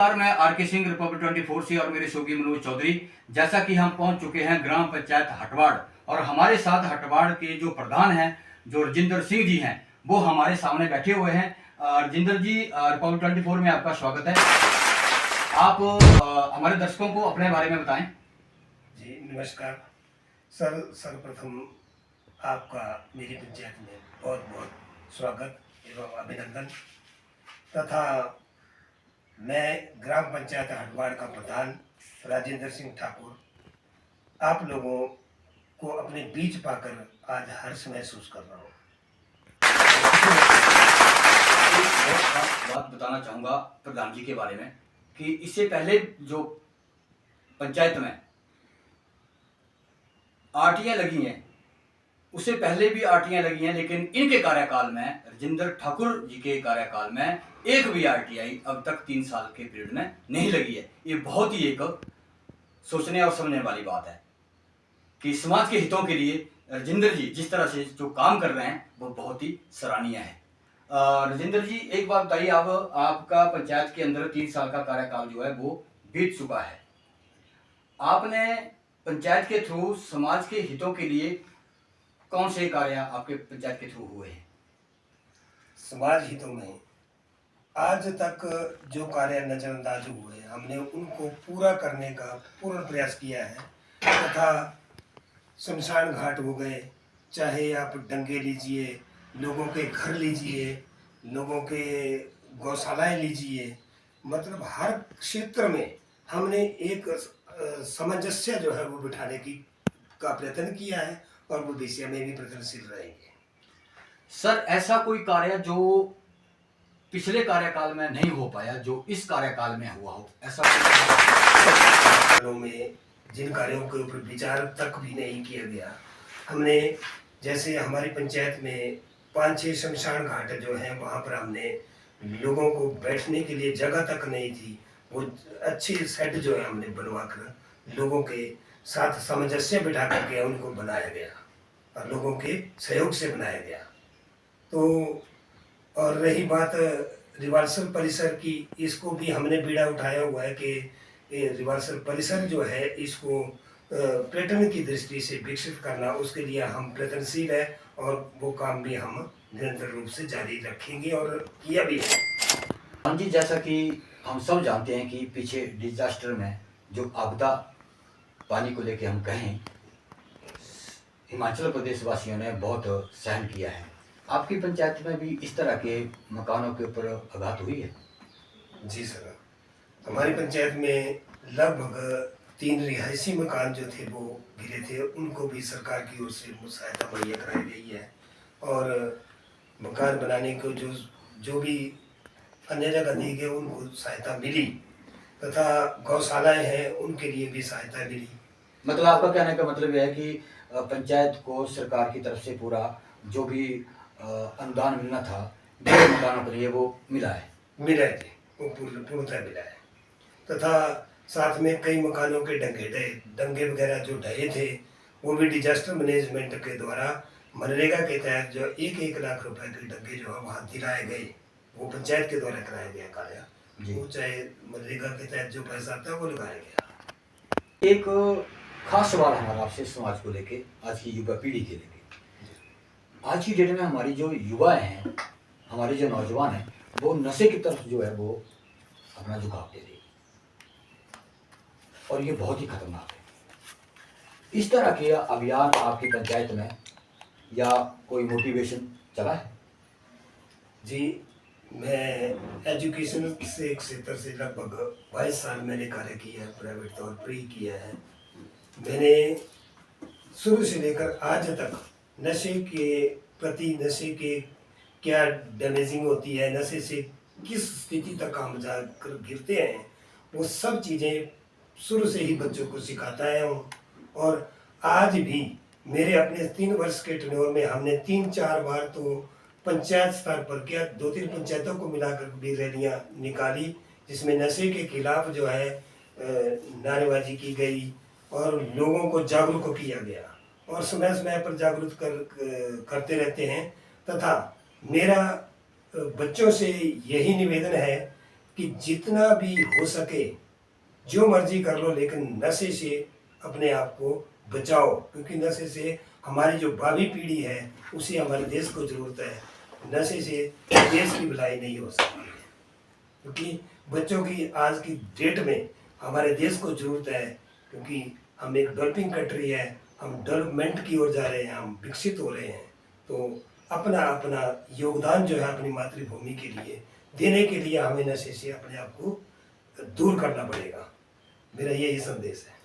मैं आर के सिंह रिपब्लिक 24 से और मेरे सहयोगी मनोज चौधरी। जैसा कि हम पहुंच चुके हैं ग्राम पंचायत हटवाड़ और हमारे साथ हटवाड़ के जो प्रधान हैं जो राजेंद्र सिंह जी हैं वो हमारे सामने बैठे हुए हैं। राजेंद्र जी, रिपब्लिक 24 में आपका स्वागत है। आप हमारे दर्शकों को अपने बारे में बताएं। जी नमस्कार सर। सर्वप्रथम आपका मेरी पंचायत में बहुत बहुत स्वागत एवं अभिनंदन तथा मैं ग्राम पंचायत हटवाड़ का प्रधान राजेंद्र सिंह ठाकुर आप लोगों को अपने बीच पाकर आज हर्ष महसूस कर रहा हूँ। एक खास बात बताना चाहूँगा प्रधान जी के बारे में कि इससे पहले जो पंचायत में आरटियां लगी हैं उससे पहले भी आरटियां लगी हैं, लेकिन इनके कार्यकाल में राजेंद्र ठाकुर जी के कार्यकाल में एक भी आरटीआई अब तक 3 साल के पीरियड में नहीं लगी है। ये बहुत ही एक सोचने और समझने वाली बात है कि समाज के हितों के लिए राजेंद्र जी जिस तरह से जो काम कर रहे हैं वो बहुत ही सराहनीय है। राजेंद्र जी, एक बात बताइए, अब आपका पंचायत के अंदर 3 साल का कार्यकाल जो है वो बीत चुका है। आपने पंचायत के थ्रू समाज के हितों के लिए कौन से कार्य आपके पंचायत के थ्रू हुए हैं? समाज हितों में आज तक जो कार्य नजरअंदाज हुए हमने उनको पूरा करने का पूर्ण प्रयास किया है तथा शमशान घाट हो गए, चाहे आप डंगे लीजिए, लोगों के घर लीजिए, लोगों के गौशालाएं लीजिए, मतलब हर क्षेत्र में हमने एक सामंजस्य जो है वो बिठाने की का प्रयत्न किया है और वो विषय में भी प्रयत्नशील रहेंगे। सर, ऐसा कोई कार्य जो पिछले कार्यकाल में नहीं हो पाया जो इस कार्यकाल में हुआ हो, ऐसा कालों में जिन कार्यों के ऊपर विचार तक भी नहीं किया गया, हमने जैसे हमारी पंचायत में 5-6 शमशान घाट जो हैं वहाँ पर हमने लोगों को बैठने के लिए जगह तक नहीं थी, वो अच्छी सेट जो है हमने बनवा कर लोगों के साथ सामंजस्य बिठा करके उनको बनाया गया और लोगों के सहयोग से बनाया गया। तो और रही बात रिवाल्सर परिसर की, इसको भी हमने बीड़ा उठाया हुआ है कि रिवाल्सर परिसर जो है इसको पर्यटन की दृष्टि से विकसित करना, उसके लिए हम प्रयत्नशील है और वो काम भी हम निरंतर रूप से जारी रखेंगे और किया भी है। हाँ जी, जैसा कि हम सब जानते हैं कि पीछे डिजास्टर में जो आपदा पानी को लेके हम कहें, हिमाचल प्रदेश वासियों ने बहुत सहन किया है। आपकी पंचायत में भी इस तरह के मकानों के ऊपर आघात हुई है? जी सर, हमारी पंचायत में लगभग 3 रिहायशी मकान जो थे वो गिरे थे, उनको भी सरकार की ओर से सहायता मुहैया कराई गई है और मकान बनाने को जो भी अन्य जगह दी गई उनको सहायता मिली तथा गौशालाएं हैं उनके लिए भी सहायता मिली। मतलब आपका कहने का मतलब यह है कि पंचायत को सरकार की तरफ से पूरा जो भी अनुदान मिलना था मकानों के लिए वो मिला है? मिला है, वो पूर्णतः मिला है तथा साथ में कई मकानों के डंगे वगैरह जो ढहे थे वो भी डिजास्टर मैनेजमेंट के द्वारा मनरेगा के तहत जो 1-1 लाख रुपए के डंगे जो है वहाँ दिलाए गए, वो पंचायत के द्वारा कराया गया कार्य, वो चाहे मनरेगा के तहत जो पैसा आता है वो लगाया गया। एक खास सवाल हमारा आपसे समाज को लेके, आज की युवा पीढ़ी के लेके। आज की डेट में हमारी जो युवाएं हैं, हमारे जो नौजवान हैं, वो नशे की तरफ जो है वो अपना झुकाव दे रही है और ये बहुत ही खतरनाक है। इस तरह के अभियान आपकी पंचायत में या कोई मोटिवेशन चला है? जी, मैं एजुकेशन से क्षेत्र से लगभग 22 साल मैंने कार्य किया है, प्राइवेट तौर पर ही किया है। मैंने शुरू से लेकर आज तक नशे के प्रति, नशे के क्या डैमेजिंग होती है, नशे से किस स्थिति तक हम जाकर गिरते हैं, वो सब चीज़ें शुरू से ही बच्चों को सिखाता है और आज भी मेरे अपने 3 वर्ष के टेन्योर में हमने 3-4 बार तो पंचायत स्तर पर क्या 2-3 पंचायतों को मिलाकर भी रैलियाँ निकाली जिसमें नशे के खिलाफ जो है नारेबाजी की गई और लोगों को जागरूक किया गया और समय समय पर जागरूक करते रहते हैं तथा मेरा बच्चों से यही निवेदन है कि जितना भी हो सके जो मर्जी कर लो, लेकिन नशे से अपने आप को बचाओ, क्योंकि नशे से हमारी जो भावी पीढ़ी है उसे हमारे देश को जरूरत है। नशे से देश की भलाई नहीं हो सकती है, क्योंकि बच्चों की आज की डेट में हमारे देश को जरूरत है, क्योंकि हम एक डेवलपिंग कंट्री है, हम डेवलपमेंट की ओर जा रहे हैं, हम विकसित हो रहे हैं। तो अपना अपना योगदान जो है अपनी मातृभूमि के लिए देने के लिए हमें नशे से अपने आप को दूर करना पड़ेगा। मेरा यही संदेश है।